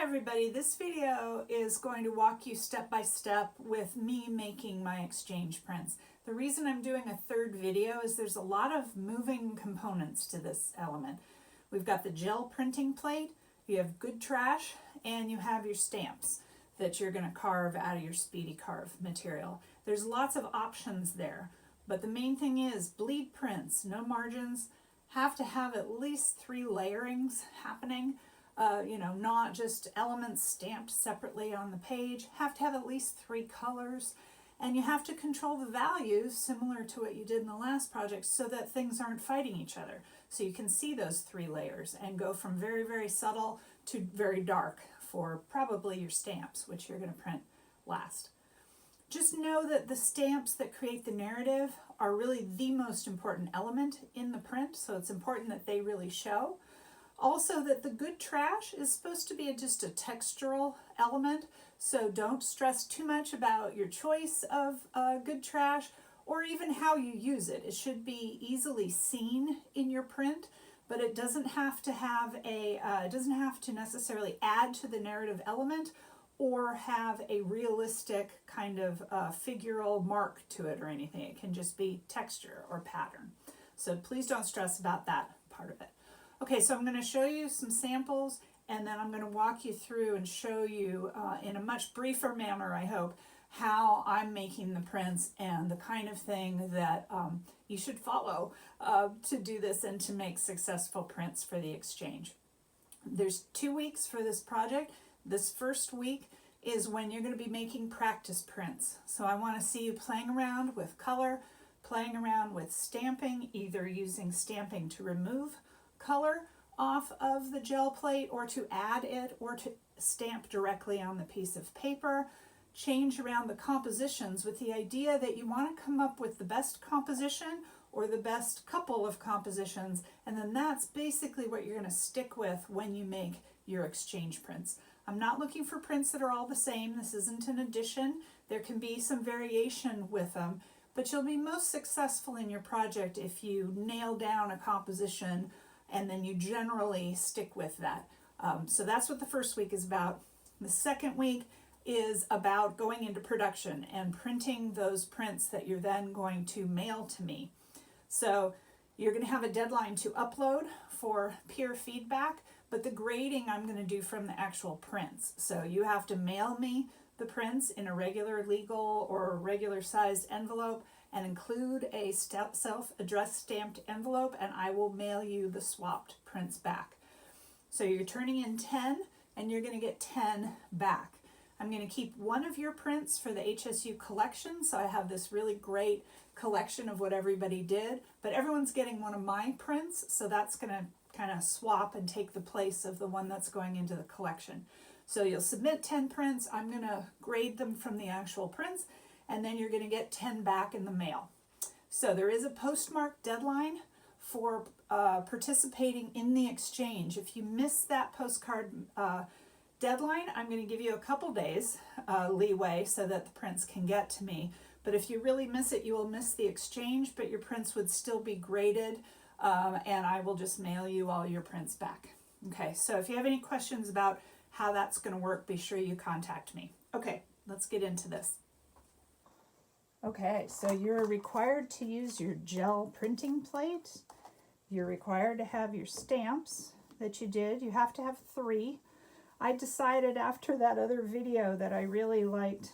everybody, this video is going to walk you step by step with me making my exchange prints. The reason I'm doing a third video is there's a lot of moving components to this element. We've got the gel printing plate, you have good trash, and you have your stamps that you're going to carve out of your Speedy Carve material. There's lots of options there, but the main thing is bleed prints, no margins, have to have at least 3 layerings happening. Not just elements stamped separately on the page, have to have at least 3 colors, and you have to control the values similar to what you did in the last project so that things aren't fighting each other. So you can see those 3 layers and go from very, very subtle to very dark for probably your stamps, which you're going to print last. Just know that the stamps that create the narrative are really the most important element in the print, so it's important that they really show. Also, that the good trash is supposed to be just a textural element, so don't stress too much about your choice of good trash or even how you use it. It should be easily seen in your print, but it doesn't have to have it doesn't have to necessarily add to the narrative element or have a realistic kind of figural mark to it or anything. It can just be texture or pattern. So please don't stress about that part of it. Okay, so I'm going to show you some samples, and then I'm going to walk you through and show you in a much briefer manner, I hope, how I'm making the prints and the kind of thing that you should follow to do this and to make successful prints for the exchange. There's 2 weeks for this project. This first week is when you're going to be making practice prints. So I want to see you playing around with color, playing around with stamping, either using stamping to remove color off of the gel plate or to add it or to stamp directly on the piece of paper. Change around the compositions with the idea that you want to come up with the best composition or the best couple of compositions, and then that's basically what you're going to stick with when you make your exchange prints. I'm not looking for prints that are all the same. This isn't an addition. There can be some variation with them, but you'll be most successful in your project if you nail down a composition and then you generally stick with that. So that's what the first week is about. The second week is about going into production and printing those prints that you're then going to mail to me. So you're going to have a deadline to upload for peer feedback, but the grading I'm going to do from the actual prints. So you have to mail me the prints in a regular legal or regular sized envelope and include a self-addressed stamped envelope, and I will mail you the swapped prints back. So you're turning in 10 and you're going to get 10 back. I'm going to keep one of your prints for the HSU collection, so I have this really great collection of what everybody did, but everyone's getting one of my prints, so that's going to kind of swap and take the place of the one that's going into the collection. So you'll submit 10 prints, I'm going to grade them from the actual prints, and then you're going to get 10 back in the mail. So there is a postmark deadline for participating in the exchange. If you miss that postcard deadline, I'm going to give you a couple days leeway so that the prints can get to me. But if you really miss it, you will miss the exchange, but your prints would still be graded, and I will just mail you all your prints back. Okay, so if you have any questions about how that's going to work, be sure you contact me. Okay, let's get into this. Okay, so you're required to use your gel printing plate. You're required to have your stamps that you did. You have to have 3. I decided after that other video that I really liked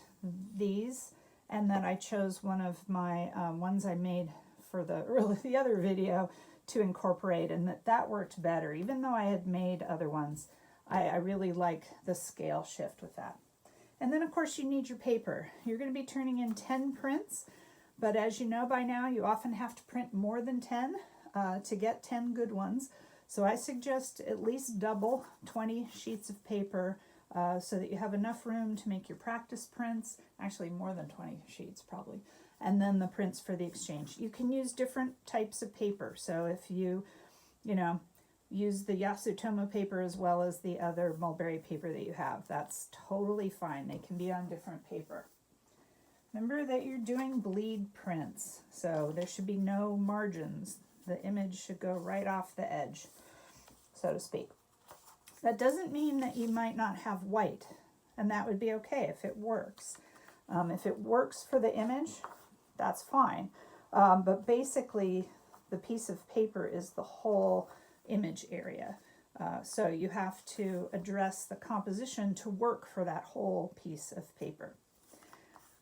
these, and that I chose one of my ones I made for the other video to incorporate, and that worked better. Even though I had made other ones, I really like the scale shift with that. And then of course you need your paper. You're going to be turning in 10 prints, but as you know by now, you often have to print more than 10 to get 10 good ones. So I suggest at least double 20 sheets of paper so that you have enough room to make your practice prints, actually more than 20 sheets probably, and then the prints for the exchange. You can use different types of paper. So if you use the Yasutomo paper as well as the other mulberry paper that you have, that's totally fine. They can be on different paper. Remember that you're doing bleed prints, so there should be no margins. The image should go right off the edge, so to speak. That doesn't mean that you might not have white, and that would be okay if it works. If it works for the image, that's fine. But basically, the piece of paper is the whole image area. So you have to address the composition to work for that whole piece of paper.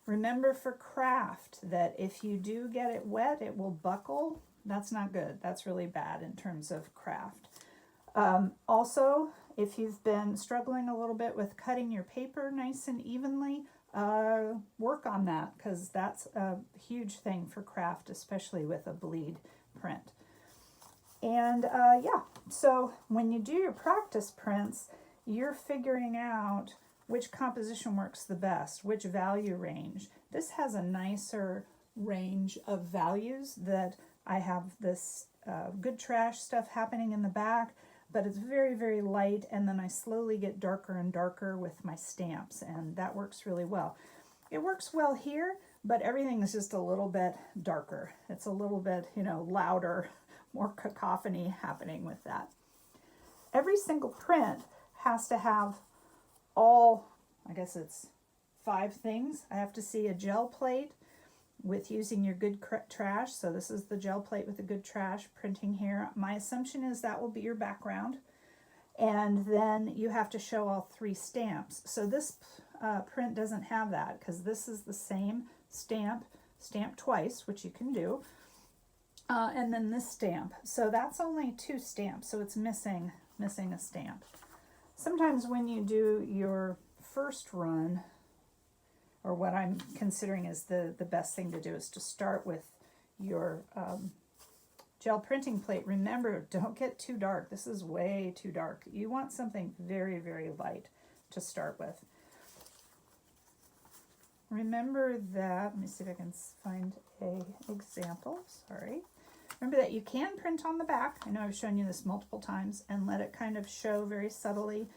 Remember for craft that if you do get it wet, it will buckle. That's not good. That's really bad in terms of craft. Also, if you've been struggling a little bit with cutting your paper nice and evenly, work on that, because that's a huge thing for craft, especially with a bleed print. And yeah, so when you do your practice prints, you're figuring out which composition works the best, which value range. This has a nicer range of values that I have this good trash stuff happening in the back, but it's very, very light, and then I slowly get darker and darker with my stamps, and that works really well. It works well here, but everything is just a little bit darker. It's a little bit, louder, more cacophony happening with that. Every single print has to have all, I guess it's 5 things. I have to see a gel plate with using your good trash. So this is the gel plate with the good trash printing here. My assumption is that will be your background. And then you have to show all 3 stamps. So this print doesn't have that, because this is the same stamp, stamped twice, which you can do. And then this stamp. So that's only 2 stamps, so it's missing a stamp. Sometimes when you do your first run, or what I'm considering is the best thing to do, is to start with your gel printing plate. Remember, don't get too dark. This is way too dark. You want something very, very light to start with. Remember that, let me see if I can find an example, sorry. Remember that you can print on the back. I know I've shown you this multiple times, and let it kind of show very subtly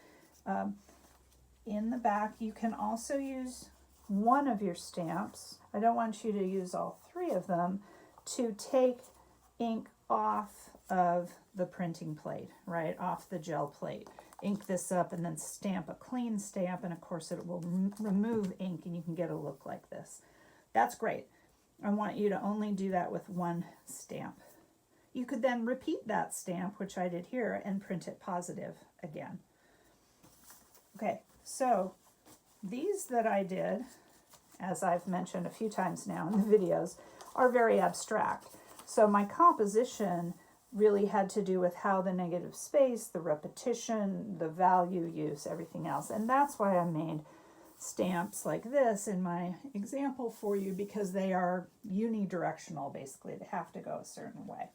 in the back. You can also use one of your stamps. I don't want you to use all 3 of them, to take ink off of the printing plate, right, off the gel plate. Ink this up and then stamp a clean stamp, and of course it will remove ink and you can get a look like this. That's great. I want you to only do that with 1 stamp. You could then repeat that stamp, which I did here, and print it positive again. Okay, so these that I did, as I've mentioned a few times now in the videos, are very abstract. So my composition really had to do with how the negative space, the repetition, the value use, everything else. And that's why I made stamps like this in my example for you, because they are unidirectional, basically. They have to go a certain way.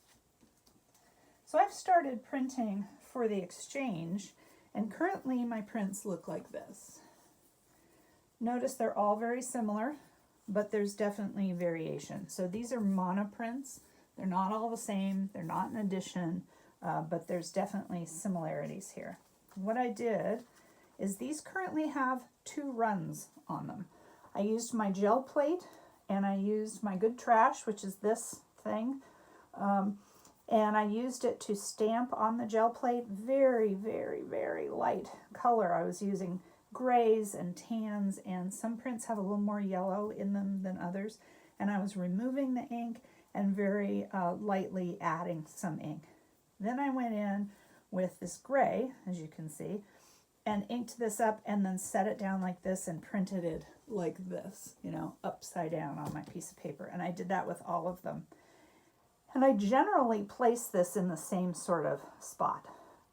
So I've started printing for the exchange, and currently my prints look like this. Notice they're all very similar, but there's definitely variation. So these are monoprints. They're not all the same. They're not an addition, but there's definitely similarities here. What I did is these currently have 2 runs on them. I used my gel plate, and I used my good trash, which is this thing, and I used it to stamp on the gel plate. Very, very, very light color. I was using grays and tans, and some prints have a little more yellow in them than others, and I was removing the ink and very lightly adding some ink. Then I went in with this gray, as you can see, and inked this up and then set it down like this and printed it like this, upside down on my piece of paper. And I did that with all of them. And I generally place this in the same sort of spot,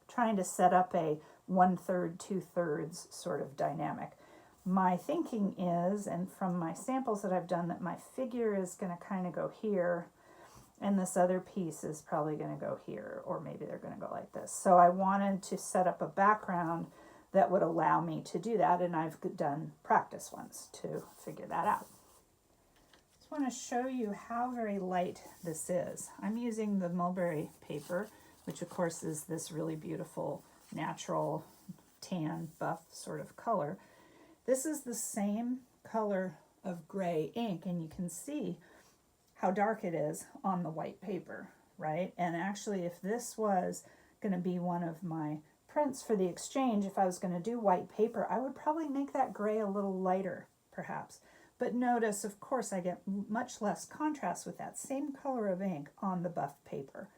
trying to set up a 1/3, 2/3 sort of dynamic. My thinking is, and from my samples that I've done, that my figure is going to kind of go here, and this other piece is probably going to go here, or maybe they're going to go like this. So I wanted to set up a background that would allow me to do that, and I've done practice ones to figure that out. Just want to show you how very light this is. I'm using the mulberry paper, which of course is this really beautiful natural tan buff sort of color. This is the same color of gray ink, and you can see how dark it is on the white paper, right? And actually, if this was going to be one of my prints for the exchange, if I was going to do white paper, I would probably make that gray a little lighter, perhaps. But notice, of course, I get much less contrast with that same color of ink on the buff paper.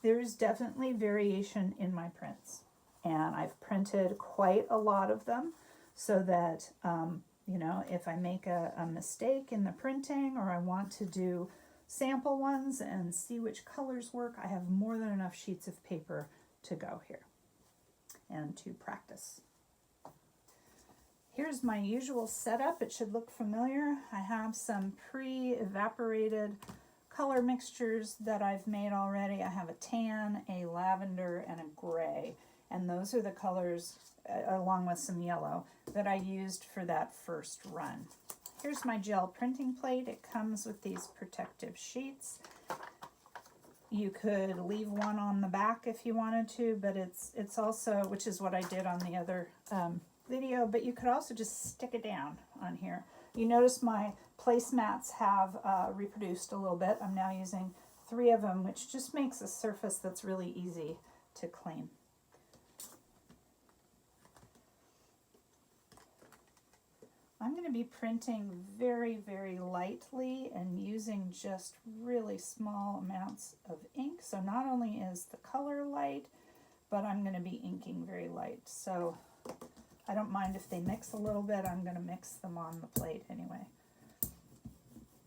There is definitely variation in my prints, and I've printed quite a lot of them so that, you know, if I make a mistake in the printing or I want to do sample ones and see which colors work, I have more than enough sheets of paper to go here and to practice. Here's my usual setup. It should look familiar. I have some pre-evaporated color mixtures that I've made already. I have a tan, a lavender, and a gray, and those are the colors, along with some yellow, that I used for that first run. Here's my gel printing plate. It comes with these protective sheets. You could leave one on the back if you wanted to, but it's also, which is what I did on the other video, but you could also just stick it down on here. You notice my placemats have reproduced a little bit. I'm now using 3 of them, which just makes a surface that's really easy to clean. I'm going to be printing very, very lightly and using just really small amounts of ink. So not only is the color light, but I'm going to be inking very light. So I don't mind if they mix a little bit. I'm going to mix them on the plate anyway.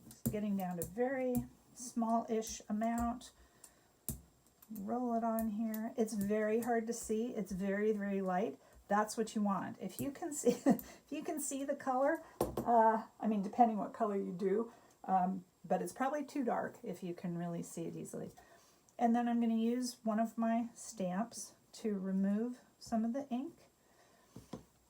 Just getting down to very small-ish amount. Roll it on here. It's very hard to see. It's very, very light. That's what you want. If you can see, if you can see the color, I mean, depending what color you do, but it's probably too dark if you can really see it easily. And then I'm going to use one of my stamps to remove some of the ink.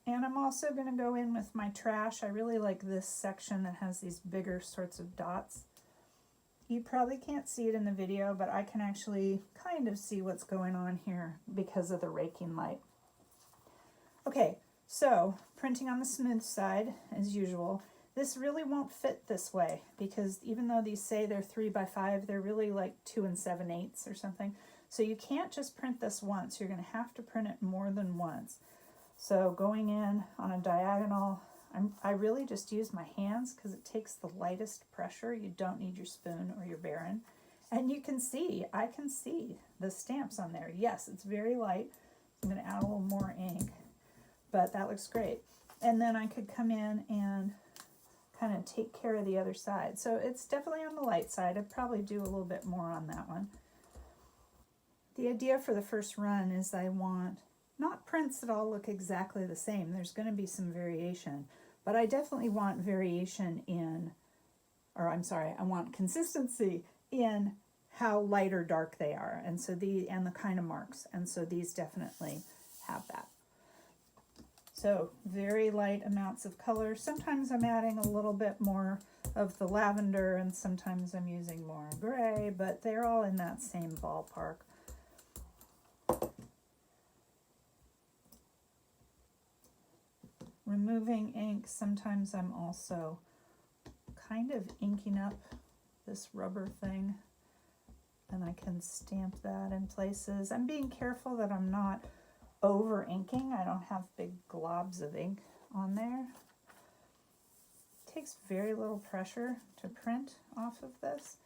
And I'm also going to go in with my trash. I really like this section that has these bigger sorts of dots. You probably can't see it in the video, but I can actually kind of see what's going on here because of the raking light. Okay, so printing on the smooth side, as usual. This really won't fit this way because even though these say they're 3 by 5, they're really like 2 7/8 or something. So you can't just print this once. You're going to have to print it more than once. So going in on a diagonal, I really just use my hands because it takes the lightest pressure. You don't need your spoon or your baren. And you can see, I can see the stamps on there. Yes, it's very light. I'm going to add a little more ink, but that looks great. And then I could come in and kind of take care of the other side. So it's definitely on the light side. I'd probably do a little bit more on that one. The idea for the first run is I want not prints that all look exactly the same. There's going to be some variation, but I definitely want variation in, or I'm sorry, I want consistency in how light or dark they are, and so and the kind of marks, and so these definitely have that. So very light amounts of color. Sometimes I'm adding a little bit more of the lavender, and sometimes I'm using more gray, but they're all in that same ballpark. Removing ink, sometimes I'm also kind of inking up this rubber thing, and I can stamp that in places. I'm being careful that I'm not over inking. I don't have big globs of ink on there. It takes very little pressure to print off of this.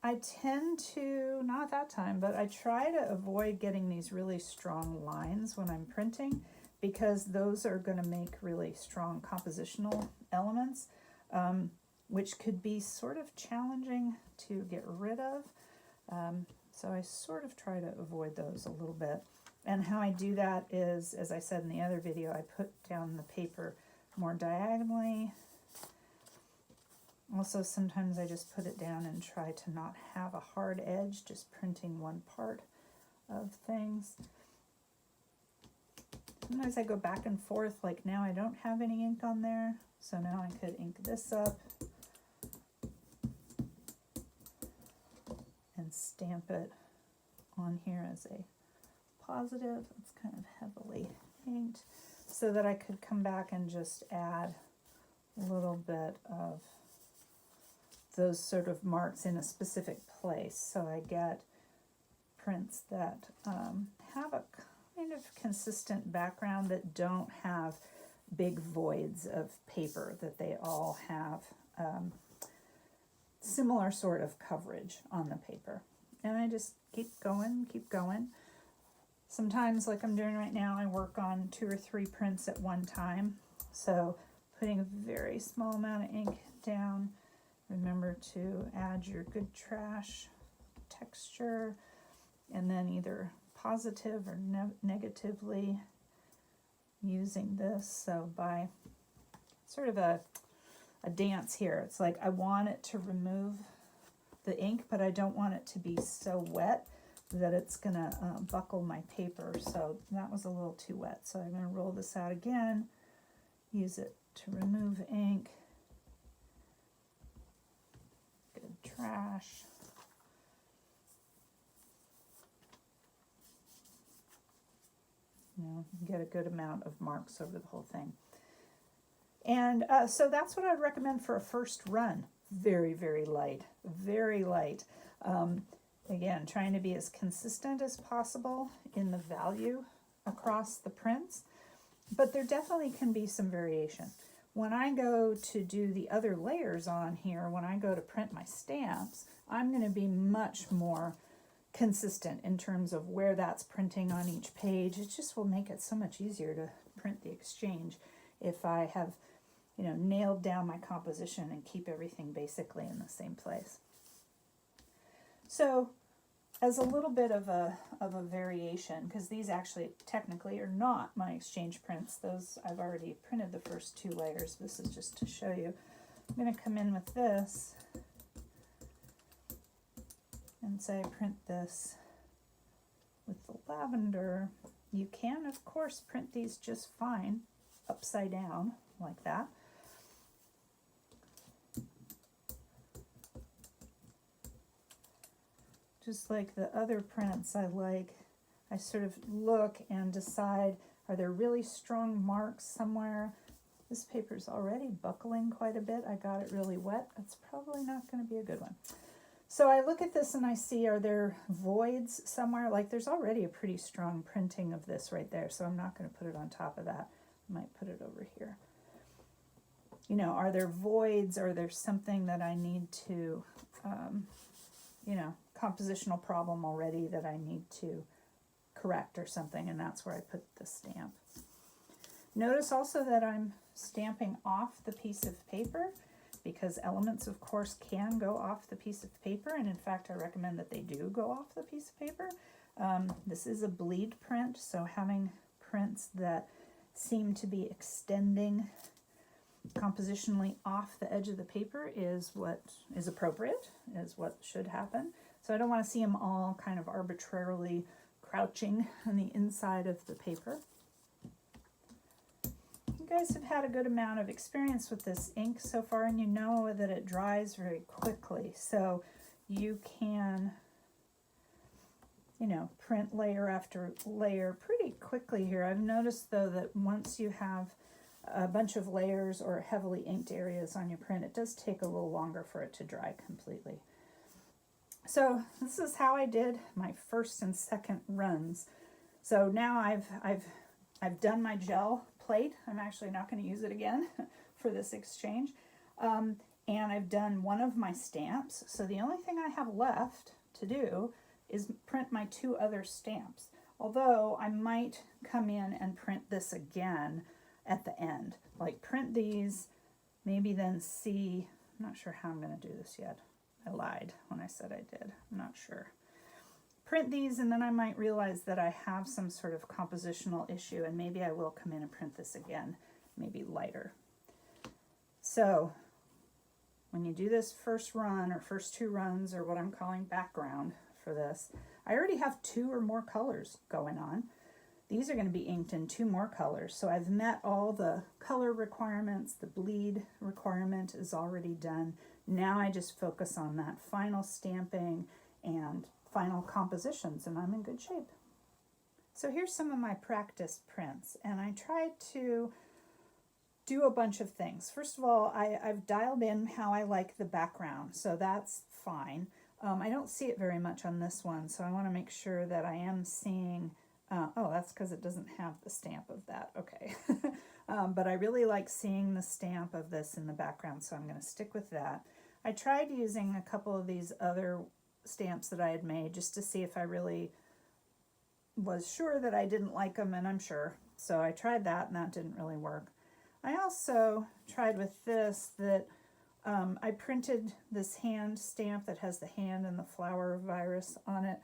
I tend to, not at that time, but I try to avoid getting these really strong lines when I'm printing, because those are going to make really strong compositional elements, which could be sort of challenging to get rid of. So I sort of try to avoid those a little bit. And how I do that is, as I said in the other video, I put down the paper more diagonally. Also, sometimes I just put it down and try to not have a hard edge, just printing one part of things. Sometimes I go back and forth, like now I don't have any ink on there, so now I could ink this up and stamp it on here as a positive. It's kind of heavily inked, so that I could come back and just add a little bit of those sort of marks in a specific place. So I get prints that have a kind of consistent background, that don't have big voids of paper, that they all have similar sort of coverage on the paper. And I just keep going. Sometimes, like I'm doing right now, I work on 2 or 3 prints at one time. So putting a very small amount of ink down. Remember to add your good trash texture, and then either positive or negatively using this. So by sort of a dance here, it's like I want it to remove the ink, but I don't want it to be so wet that it's gonna buckle my paper. So that was a little too wet. So I'm gonna roll this out again, use it to remove ink. Good trash. Get a good amount of marks over the whole thing. And so that's what I'd recommend for a first run. Very, very light, very light. Again, trying to be as consistent as possible in the value across the prints, but there definitely can be some variation. When I go to do the other layers on here, when I go to print my stamps, I'm going to be much more consistent in terms of where that's printing on each page. It just will make it so much easier to print the exchange if I have, nailed down my composition and keep everything basically in the same place. So as a little bit of a variation, because these actually technically are not my exchange prints. Those, I've already printed the first 2 layers. This is just to show you. I'm going to come in with this and say print this with the lavender. You can, of course, print these just fine upside down like that. Just like the other prints I sort of look and decide, are there really strong marks somewhere? This paper's already buckling quite a bit. I got it really wet. That's probably not going to be a good one. So I look at this and I see, are there voids somewhere? Like there's already a pretty strong printing of this right there, so I'm not going to put it on top of that. I might put it over here. Are there voids, or there's something that I need to, compositional problem already that I need to correct or something, and that's where I put the stamp. Notice also that I'm stamping off the piece of paper, because elements, of course, can go off the piece of paper, and in fact I recommend that they do go off the piece of paper. This is a bleed print, so having prints that seem to be extending compositionally off the edge of the paper is what is appropriate, is what should happen. So I don't want to see them all kind of arbitrarily crouching on the inside of the paper. You guys have had a good amount of experience with this ink so far, and you know that it dries very quickly. So you can, print layer after layer pretty quickly here. I've noticed though that once you have a bunch of layers or heavily inked areas on your print, it does take a little longer for it to dry completely. So this is how I did my first and second runs. So now I've done my gel plate. I'm actually not going to use it again for this exchange. And I've done one of my stamps. So the only thing I have left to do is print my 2 other stamps. Although I might come in and print this again at the end. Like print these, maybe then see, I'm not sure how I'm going to do this yet. I lied when I said I did. I'm not sure. Print these, and then I might realize that I have some sort of compositional issue, and maybe I will come in and print this again, maybe lighter. So when you do this first run or first 2 runs, or what I'm calling background for this, I already have 2 or more colors going on. These are going to be inked in 2 more colors. So I've met all the color requirements. The bleed requirement is already done. Now I just focus on that final stamping and final compositions, and I'm in good shape. So here's some of my practice prints, and I tried to do a bunch of things. First of all, I've dialed in how I like the background, so that's fine. I don't see it very much on this one, so I want to make sure that I am seeing, oh, that's because it doesn't have the stamp of that, okay. But I really like seeing the stamp of this in the background, so I'm going to stick with that. I tried using a couple of these other stamps that I had made just to see if I really was sure that I didn't like them, and I'm sure. So I tried that, and that didn't really work. I also tried with this that I printed this hand stamp that has the hand and the flower virus on it.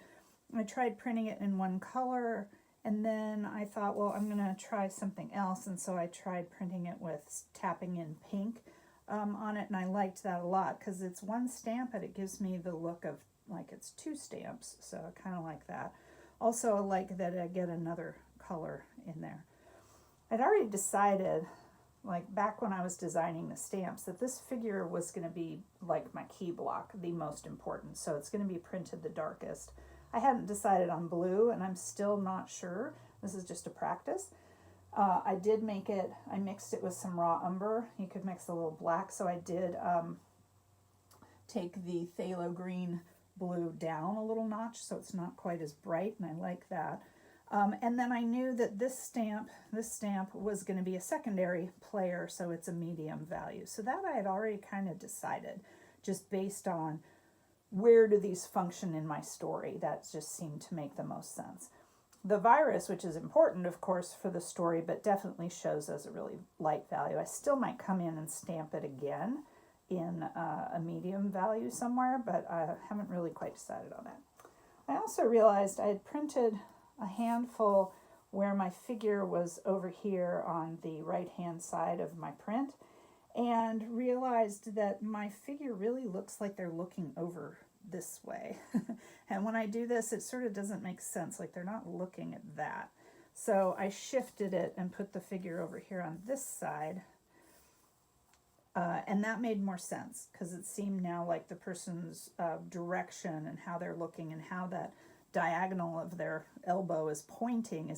I tried printing it in one color, and then I thought, well, I'm going to try something else, and so I tried printing it with tapping in pink on it, and I liked that a lot because it's one stamp, but it gives me the look of like it's two stamps, so I kind of like that. Also, I like that I get another color in there. I'd already decided, like back when I was designing the stamps, that this figure was going to be like my key block, the most important, so it's going to be printed the darkest. I hadn't decided on blue, and I'm still not sure. This is just a practice. I did make it, I mixed it with some raw umber. You could mix a little black, so I did take the phthalo green blue down a little notch, so it's not quite as bright, and I like that. And then I knew that this stamp was going to be a secondary player, so it's a medium value. So that I had already kind of decided, just based on where do these function in my story. That just seemed to make the most sense. The virus, which is important, of course, for the story, but definitely shows as a really light value. I still might come in and stamp it again in a medium value somewhere, but I haven't really quite decided on that. I also realized I had printed a handful where my figure was over here on the right hand side of my print, and realized that my figure really looks like they're looking over this way. And when I do this, it sort of doesn't make sense, like they're not looking at that. So I shifted it and put the figure over here on this side, and that made more sense because it seemed now like the person's direction and how they're looking and how that diagonal of their elbow is pointing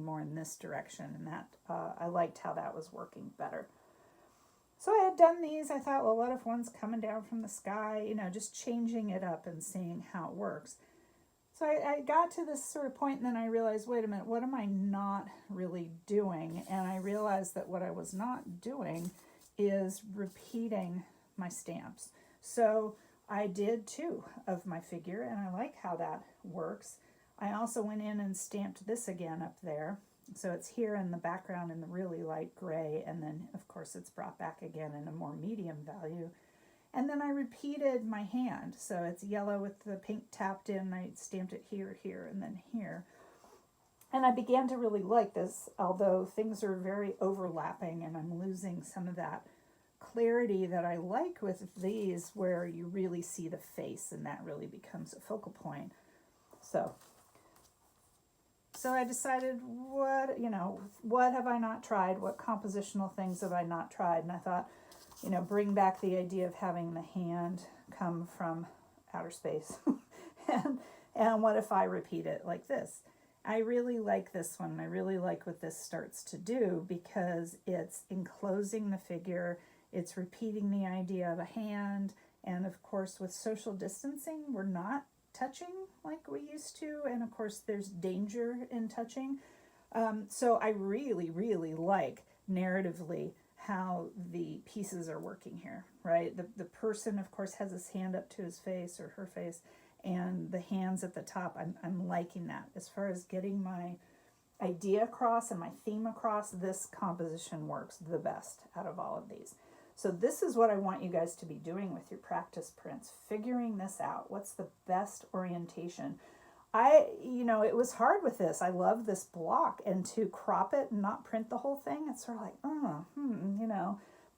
more in this direction, and that I liked how that was working better. So I had done these. I thought, well, what if one's coming down from the sky? You know, just changing it up and seeing how it works. So I got to this sort of point, and then I realized, wait a minute, what am I not really doing? And I realized that what I was not doing is repeating my stamps. So I did two of my figure, and I like how that works. I also went in and stamped this again up there. So it's here in the background in the really light gray, and then of course it's brought back again in a more medium value. And then I repeated my hand. So it's yellow with the pink tapped in. I stamped it here, here, and then here. And I began to really like this, although things are very overlapping and I'm losing some of that clarity that I like with these, where you really see the face and that really becomes a focal point. So I decided, what have I not tried? What compositional things have I not tried? And I thought, bring back the idea of having the hand come from outer space. and what if I repeat it like this? I really like this one. I really like what this starts to do because it's enclosing the figure. It's repeating the idea of a hand. And of course, with social distancing, we're not touching like we used to. And of course, there's danger in touching. So I really, really like narratively how the pieces are working here, right? The person, of course, has his hand up to his face or her face, and the hands at the top. I'm liking that. As far as getting my idea across and my theme across, this composition works the best out of all of these. So this is what I want you guys to be doing with your practice prints, figuring this out. What's the best orientation? It was hard with this. I love this block, and to crop it and not print the whole thing, it's sort of like,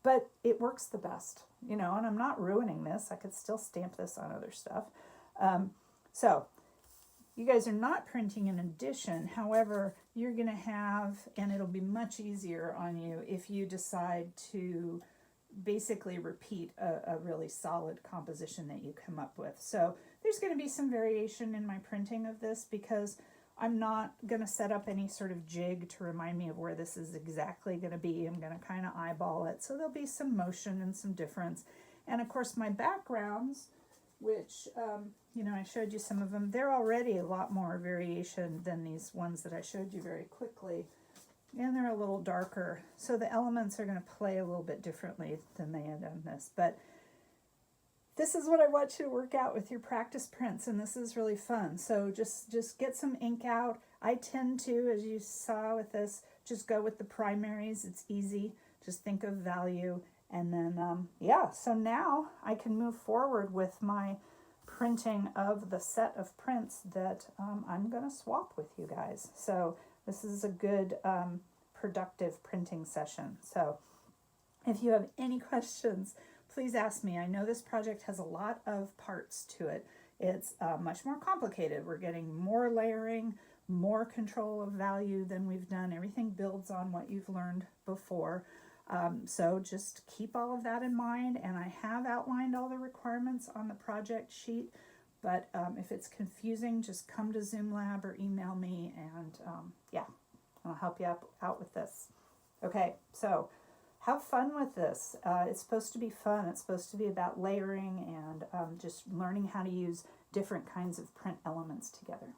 but it works the best, and I'm not ruining this. I could still stamp this on other stuff. So you guys are not printing an edition. However, you're going to have, and it'll be much easier on you if you decide to basically repeat a really solid composition that you come up with. So there's going to be some variation in my printing of this because I'm not going to set up any sort of jig to remind me of where this is exactly going to be. I'm going to kind of eyeball it. So there'll be some motion and some difference. And of course my backgrounds, which, you know, I showed you some of them, they're already a lot more variation than these ones that I showed you very quickly. And they're a little darker. So the elements are going to play a little bit differently than they had on this. But this is what I want you to work out with your practice prints, and this is really fun. So just get some ink out. I tend to, as you saw with this, just go with the primaries. It's easy. Just think of value. And then, yeah, so now I can move forward with my printing of the set of prints that I'm going to swap with you guys. So this is a good productive printing session. So if you have any questions, please ask me. I know this project has a lot of parts to it. It's much more complicated. We're getting more layering, more control of value than we've done. Everything builds on what you've learned before. So just keep all of that in mind. And I have outlined all the requirements on the project sheet. But if it's confusing, just come to Zoom Lab or email me, and yeah, I'll help you out with this. Okay, so have fun with this. It's supposed to be fun. It's supposed to be about layering and just learning how to use different kinds of print elements together.